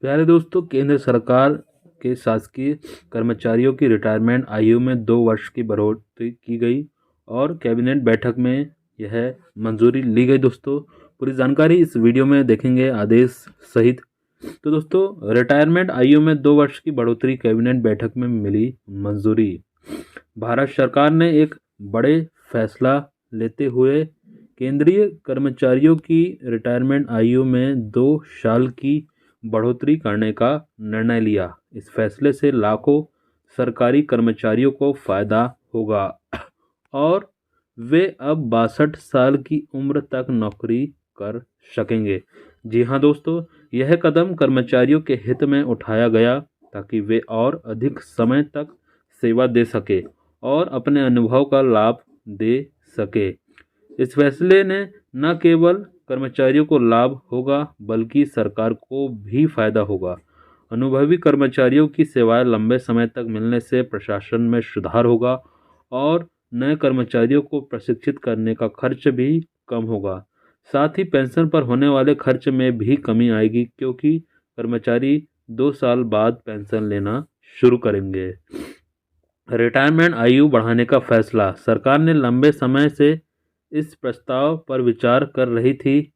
प्यारे दोस्तों, केंद्र सरकार के शासकीय कर्मचारियों की रिटायरमेंट आयु में 2 वर्ष की बढ़ोतरी की गई और कैबिनेट बैठक में यह मंजूरी ली गई। दोस्तों, पूरी जानकारी इस वीडियो में देखेंगे आदेश सहित। तो दोस्तों, रिटायरमेंट आयु में 2 वर्ष की बढ़ोतरी कैबिनेट बैठक में मिली मंजूरी। भारत सरकार ने एक बड़े फैसला लेते हुए केंद्रीय कर्मचारियों की रिटायरमेंट आयु में 2 साल की बढ़ोतरी करने का निर्णय लिया। इस फैसले से लाखों सरकारी कर्मचारियों को फायदा होगा और वे अब 62 साल की उम्र तक नौकरी कर सकेंगे। जी हाँ दोस्तों, यह कदम कर्मचारियों के हित में उठाया गया ताकि वे और अधिक समय तक सेवा दे सके और अपने अनुभव का लाभ दे सके। इस फैसले ने न केवल कर्मचारियों को लाभ होगा बल्कि सरकार को भी फायदा होगा। अनुभवी कर्मचारियों की सेवाएं लंबे समय तक मिलने से प्रशासन में सुधार होगा और नए कर्मचारियों को प्रशिक्षित करने का खर्च भी कम होगा। साथ ही पेंशन पर होने वाले खर्च में भी कमी आएगी क्योंकि कर्मचारी 2 साल बाद पेंशन लेना शुरू करेंगे। रिटायरमेंट आयु बढ़ाने का फैसला। सरकार ने लंबे समय से इस प्रस्ताव पर विचार कर रही थी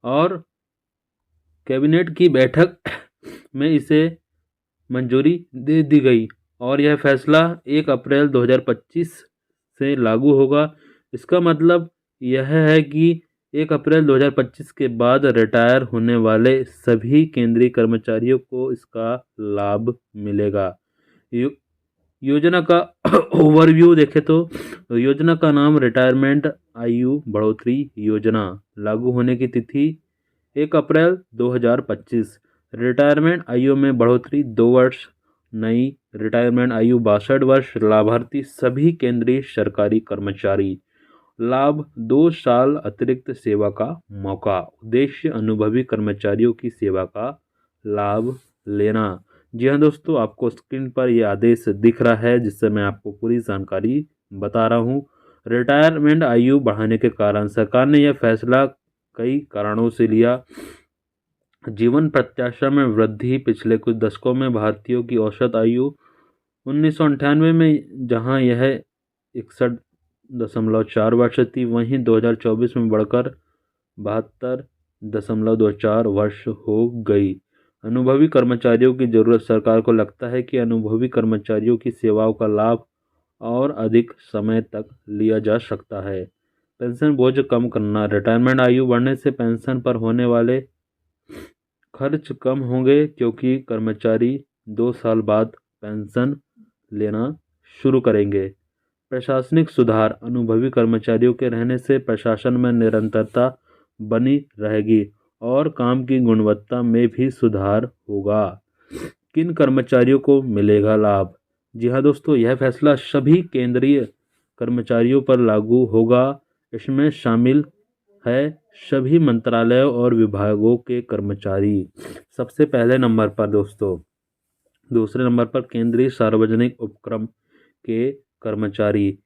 और कैबिनेट की बैठक में इसे मंजूरी दे दी गई और यह फैसला 1 अप्रैल 2025 से लागू होगा। इसका मतलब यह है कि 1 अप्रैल 2025 के बाद रिटायर होने वाले सभी केंद्रीय कर्मचारियों को इसका लाभ मिलेगा। योजना का ओवरव्यू देखें तो योजना का नाम रिटायरमेंट आयु बढ़ोतरी योजना। लागू होने की तिथि 1 अप्रैल 2025। रिटायरमेंट आयु में बढ़ोतरी 2 वर्ष। नई रिटायरमेंट आयु 62 वर्ष। लाभार्थी सभी केंद्रीय सरकारी कर्मचारी। लाभ 2 साल अतिरिक्त सेवा का मौका। उद्देश्य अनुभवी कर्मचारियों की सेवा का लाभ लेना। जी हाँ दोस्तों, आपको स्क्रीन पर यह आदेश दिख रहा है जिससे मैं आपको पूरी जानकारी बता रहा हूँ। रिटायरमेंट आयु बढ़ाने के कारण सरकार ने यह फैसला कई कारणों से लिया। जीवन प्रत्याशा में वृद्धि। पिछले कुछ दशकों में भारतीयों की औसत आयु 1998 में जहां यह 61.4 वर्ष थी, वहीं 2024 में बढ़कर 72.24 वर्ष हो गई। अनुभवी कर्मचारियों की जरूरत। सरकार को लगता है कि अनुभवी कर्मचारियों की सेवाओं का लाभ और अधिक समय तक लिया जा सकता है। पेंशन बोझ कम करना। रिटायरमेंट आयु बढ़ने से पेंशन पर होने वाले खर्च कम होंगे क्योंकि कर्मचारी 2 साल बाद पेंशन लेना शुरू करेंगे। प्रशासनिक सुधार। अनुभवी कर्मचारियों के रहने से प्रशासन में निरंतरता बनी रहेगी और काम की गुणवत्ता में भी सुधार होगा। किन कर्मचारियों को मिलेगा लाभ? जी हाँ दोस्तों, यह फैसला सभी केंद्रीय कर्मचारियों पर लागू होगा। इसमें शामिल है सभी मंत्रालयों और विभागों के कर्मचारी। सबसे पहले नंबर पर दोस्तों, दूसरे नंबर पर केंद्रीय सार्वजनिक उपक्रम के कर्मचारी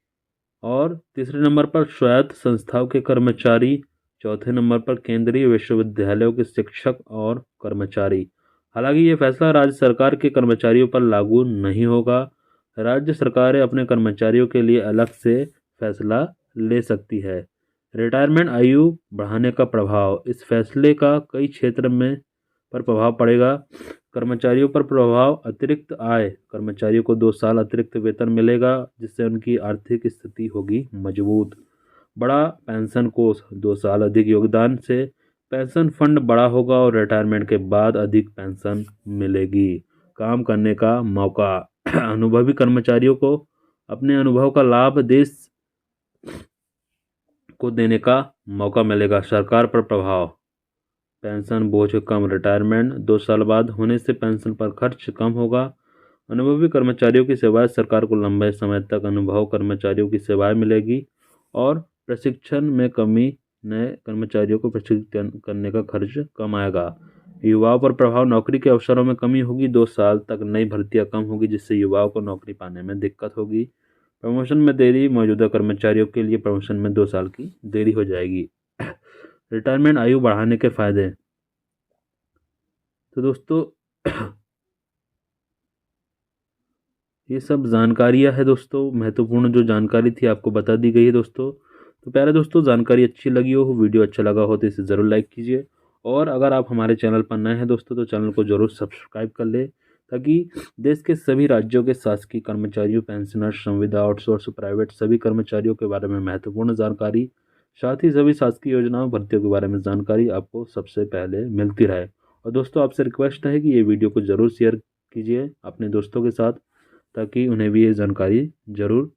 और तीसरे नंबर पर स्वायत्त संस्थाओं के कर्मचारी। चौथे नंबर पर केंद्रीय विश्वविद्यालयों के शिक्षक और कर्मचारी। हालांकि ये फैसला राज्य सरकार के कर्मचारियों पर लागू नहीं होगा। राज्य सरकारें अपने कर्मचारियों के लिए अलग से फैसला ले सकती है। रिटायरमेंट आयु बढ़ाने का प्रभाव। इस फैसले का कई क्षेत्र में पर प्रभाव पड़ेगा। कर्मचारियों पर प्रभाव। अतिरिक्त आय। कर्मचारियों को 2 साल अतिरिक्त वेतन मिलेगा जिससे उनकी आर्थिक स्थिति होगी मजबूत। बड़ा पेंशन कोष। 2 साल अधिक योगदान से पेंशन फंड बड़ा होगा और रिटायरमेंट के बाद अधिक पेंशन मिलेगी। काम करने का मौका। अनुभवी कर्मचारियों को अपने अनुभव का लाभ देश को देने का मौका मिलेगा। सरकार पर प्रभाव। पेंशन बोझ कम। रिटायरमेंट 2 साल बाद होने से पेंशन पर खर्च कम होगा। अनुभवी कर्मचारियों की सेवाएं। सरकार को लंबे समय तक अनुभव कर्मचारियों की सेवाएं मिलेगी और प्रशिक्षण में कमी। नए कर्मचारियों को प्रशिक्षित करने का खर्च कम आएगा। युवाओं पर प्रभाव। नौकरी के अवसरों में कमी होगी। 2 साल तक नई भर्तियां कम होगी जिससे युवाओं को नौकरी पाने में दिक्कत होगी। प्रमोशन में देरी। मौजूदा कर्मचारियों के लिए प्रमोशन में 2 साल की देरी हो जाएगी। रिटायरमेंट आयु बढ़ाने के फायदे। तो दोस्तों, ये सब जानकारियाँ है दोस्तों, महत्वपूर्ण जो जानकारी थी आपको बता दी गई है दोस्तों। तो प्यारे दोस्तों, जानकारी अच्छी लगी हो, वीडियो अच्छा लगा हो तो इसे ज़रूर लाइक कीजिए। और अगर आप हमारे चैनल पर नए हैं दोस्तों तो चैनल को ज़रूर सब्सक्राइब कर ले, ताकि देश के सभी राज्यों के शासकीय कर्मचारियों, पेंशनर्स, संविदा, आउटसोर्स, प्राइवेट सभी कर्मचारियों के बारे में महत्वपूर्ण जानकारी, साथ ही सभी शासकीय योजनाओं, भर्तियों के बारे में जानकारी आपको सबसे पहले मिलती रहे। और दोस्तों, आपसे रिक्वेस्ट है कि ये वीडियो को ज़रूर शेयर कीजिए अपने दोस्तों के साथ, ताकि उन्हें भी ये जानकारी ज़रूर